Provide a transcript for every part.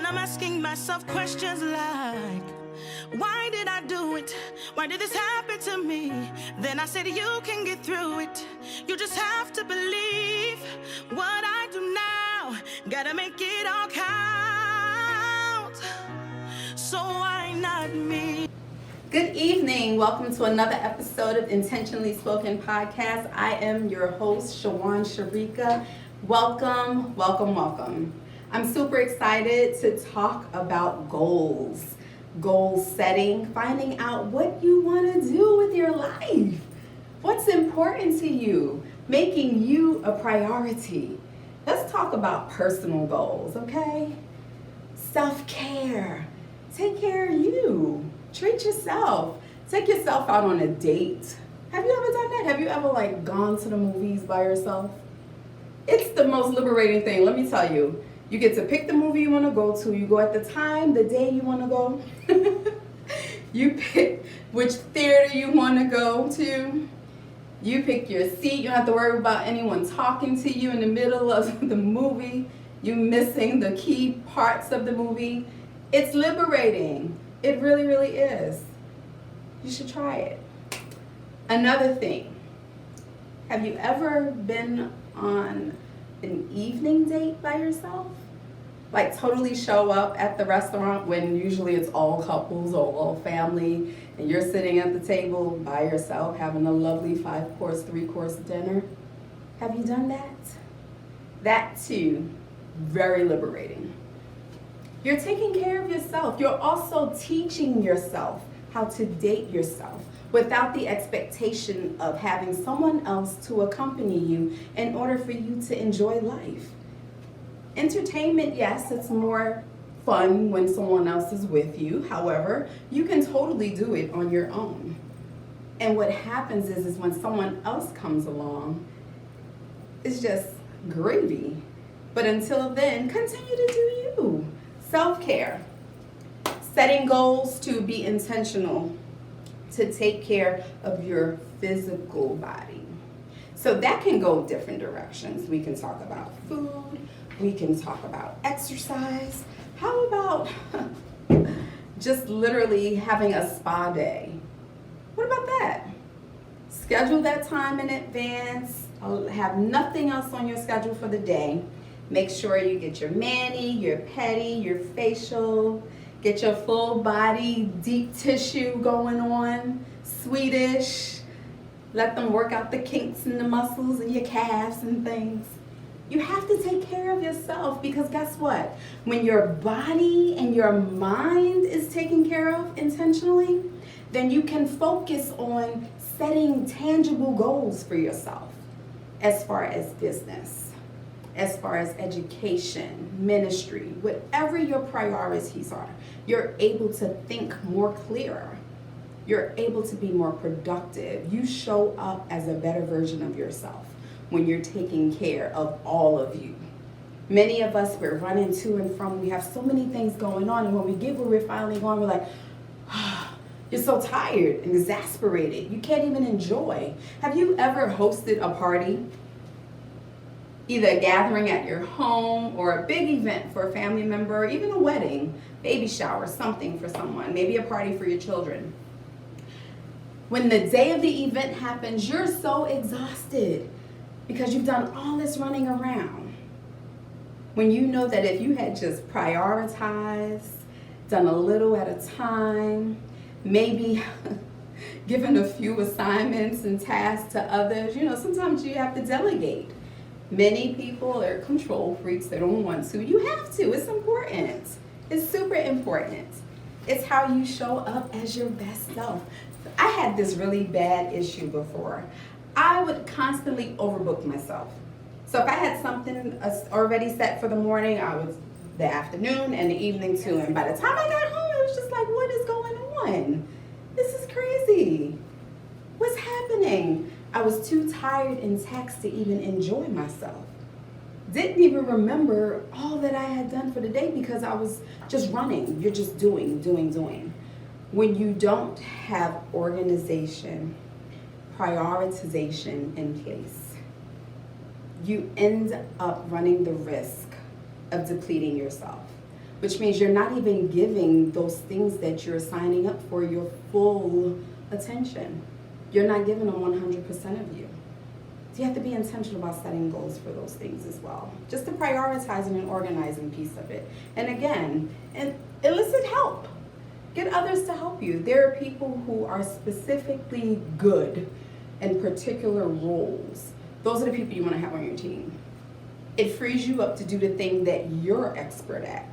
And I'm asking myself questions like, why did I do it? Why did this happen to me? Then I said, you can get through it. You just have to believe what I do now. Gotta make it all count. So why not me? Good evening. Welcome to another episode of Intentionally Spoken Podcast. I am your host, Shawan Sharika. Welcome, welcome, welcome. I'm super excited to talk about goals, goal setting, finding out what you want to do with your life. What's important to you, making you a priority. Let's talk about personal goals, okay? Self-care. Take care of you. Treat yourself. Take yourself out on a date. Have you ever done that? Have you ever gone to the movies by yourself? It's the most liberating thing, let me tell you. You get to pick the movie you want to go to. You go at the time, the day you want to go. You pick which theater you want to go to. You pick your seat. You don't have to worry about anyone talking to you in the middle of the movie. You missing the key parts of the movie. It's liberating. It really, really is. You should try it. Another thing. Have you ever been on an evening date by yourself? Like totally show up at the restaurant when usually it's all couples or all family and you're sitting at the table by yourself having a lovely 5-course, 3-course dinner. Have you done that? That too, very liberating. You're taking care of yourself. You're also teaching yourself how to date yourself without the expectation of having someone else to accompany you in order for you to enjoy life. Entertainment, yes, it's more fun when someone else is with you. However, you can totally do it on your own. And what happens is when someone else comes along, it's just gravy. But until then, continue to do you. Self-care. Setting goals to be intentional, to take care of your physical body. So that can go different directions. We can talk about food. We can talk about exercise. How about just literally having a spa day? What about that? Schedule that time in advance. Have nothing else on your schedule for the day. Make sure you get your mani, your pedi, your facial. Get your full body, deep tissue going on. Swedish. Let them work out the kinks in the muscles and your calves and things. You have to take care of yourself because guess what? When your body and your mind is taken care of intentionally, then you can focus on setting tangible goals for yourself as far as business, as far as education, ministry, whatever your priorities are. You're able to think more clearer. You're able to be more productive. You show up as a better version of yourself when you're taking care of all of you. Many of us, we're running to and from. We have so many things going on. And when we get where we're finally going, we're like, you're so tired and exasperated. You can't even enjoy. Have you ever hosted a party? Either a gathering at your home or a big event for a family member, or even a wedding, baby shower, something for someone, maybe a party for your children. When the day of the event happens, you're so exhausted because you've done all this running around. When you know that if you had just prioritized, done a little at a time, maybe given a few assignments and tasks to others, sometimes you have to delegate. Many people are control freaks. They don't want to. You have to. It's important. It's super important. It's how you show up as your best self. I had this really bad issue before. I would constantly overbook myself. So if I had something already set for the morning, I was the afternoon and the evening too. And by the time I got home, it was just like, what is going on? This is crazy. What's happening? I was too tired and taxed to even enjoy myself. Didn't even remember all that I had done for the day because I was just running. You're just doing. When you don't have organization, prioritization in place, you end up running the risk of depleting yourself. which means you're not even giving those things that you're signing up for your full attention. You're not giving them 100% of you. So you have to be intentional about setting goals for those things as well. Just the prioritizing and organizing piece of it. And again, and elicit help. Get others to help you. There are people who are specifically good in particular roles. Those are the people you want to have on your team. It frees you up to do the thing that you're expert at.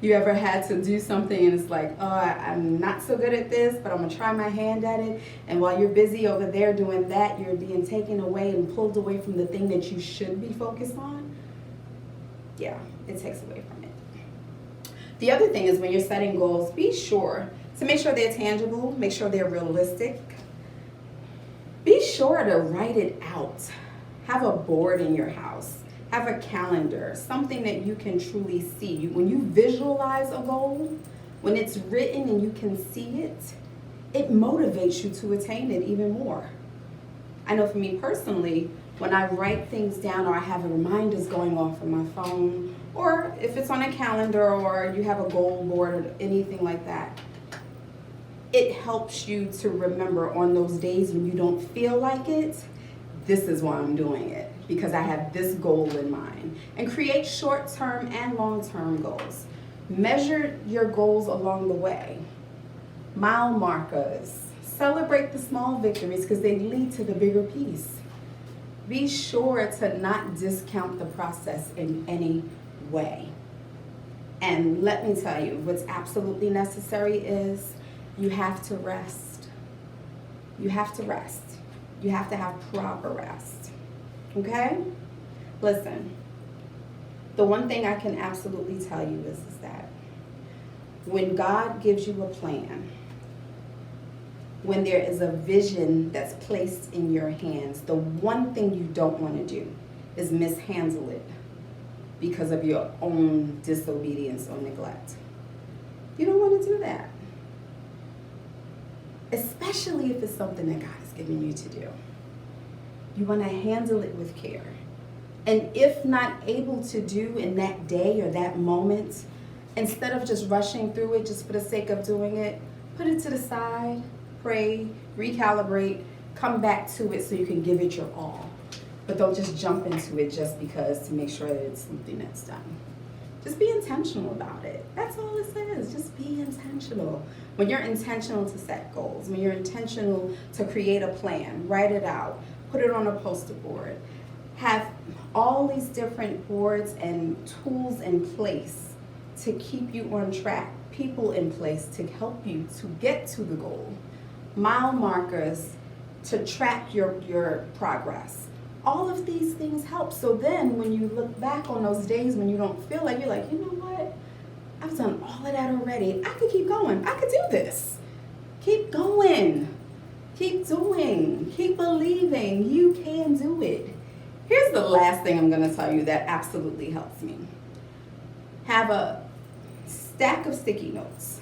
You ever had to do something and it's like, oh, I'm not so good at this, but I'm gonna try my hand at it. And while you're busy over there doing that, you're being taken away and pulled away from the thing that you should be focused on. Yeah, it takes away from it. The other thing is when you're setting goals, be sure to make sure they're tangible, make sure they're realistic. Be sure to write it out. Have a board in your house. Have a calendar, something that you can truly see. When you visualize a goal, when it's written and you can see it, it motivates you to attain it even more. I know for me personally, when I write things down or I have reminders going off on my phone, or if it's on a calendar or you have a goal board or anything like that, it helps you to remember on those days when you don't feel like it, this is why I'm doing it, because I have this goal in mind. And create short-term and long-term goals. Measure your goals along the way. Mile markers. Celebrate the small victories because they lead to the bigger piece. Be sure to not discount the process in any way. And let me tell you, what's absolutely necessary is you have to rest. You have to rest. You have to have proper rest. Okay? Listen, the one thing I can absolutely tell you is that when God gives you a plan, when there is a vision that's placed in your hands, the one thing you don't want to do is mishandle it because of your own disobedience or neglect. You don't want to do that. Especially if it's something that God has given you to do. You want to handle it with care. And if not able to do in that day or that moment, instead of just rushing through it just for the sake of doing it, put it to the side, pray, recalibrate, come back to it so you can give it your all. But don't just jump into it just because to make sure that it's something that's done. Just be intentional about it. That's all it says. Just be intentional. When you're intentional to set goals, when you're intentional to create a plan, write it out, put it on a poster board, have all these different boards and tools in place to keep you on track, people in place to help you to get to the goal, mile markers to track your progress. All of these things help. So then when you look back on those days when you don't feel like, you're like, you know what? I've done all of that already. I could keep going. I could do this. Keep going. Keep doing. Keep believing. You can do it. Here's the last thing I'm going to tell you that absolutely helps me. Have a stack of sticky notes.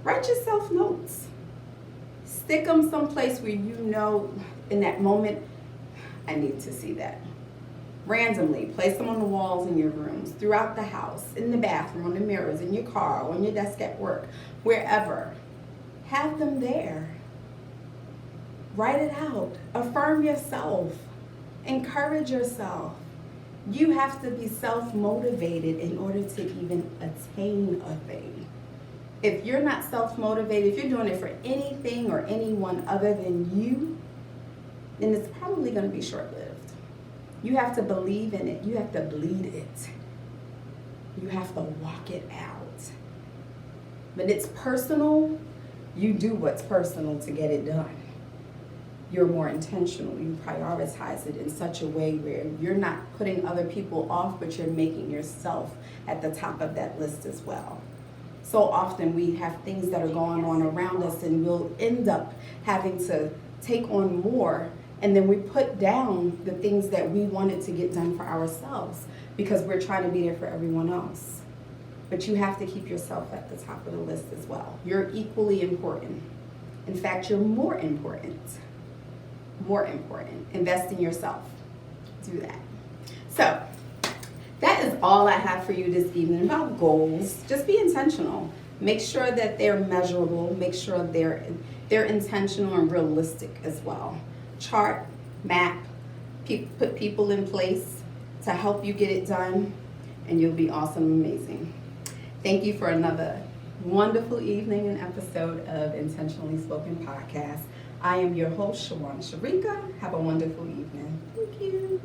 Write yourself notes. Stick them someplace where you know in that moment, I need to see that. Randomly, place them on the walls in your rooms, throughout the house, in the bathroom, on the mirrors, in your car, on your desk at work, wherever. Have them there. Write it out. Affirm yourself. Encourage yourself. You have to be self-motivated in order to even attain a thing. If you're not self-motivated, if you're doing it for anything or anyone other than you, then it's probably going to be short-lived. You have to believe in it. You have to bleed it. You have to walk it out. When it's personal, you do what's personal to get it done. You're more intentional. You prioritize it in such a way where you're not putting other people off, but you're making yourself at the top of that list as well. So often we have things that are going on around us and we'll end up having to take on more, and then we put down the things that we wanted to get done for ourselves because we're trying to be there for everyone else. But you have to keep yourself at the top of the list as well. You're equally important. In fact, you're more important. More important. Invest in yourself. Do that. So, That is all I have for you this evening about goals. Just be intentional. Make sure that they're measurable. Make sure they're intentional and realistic as well. Chart, map, put people in place to help you get it done, and you'll be awesome and amazing. Thank you for another wonderful evening and episode of Intentionally Spoken Podcast. I am your host, Shawan Sharika. Have a wonderful evening. Thank you.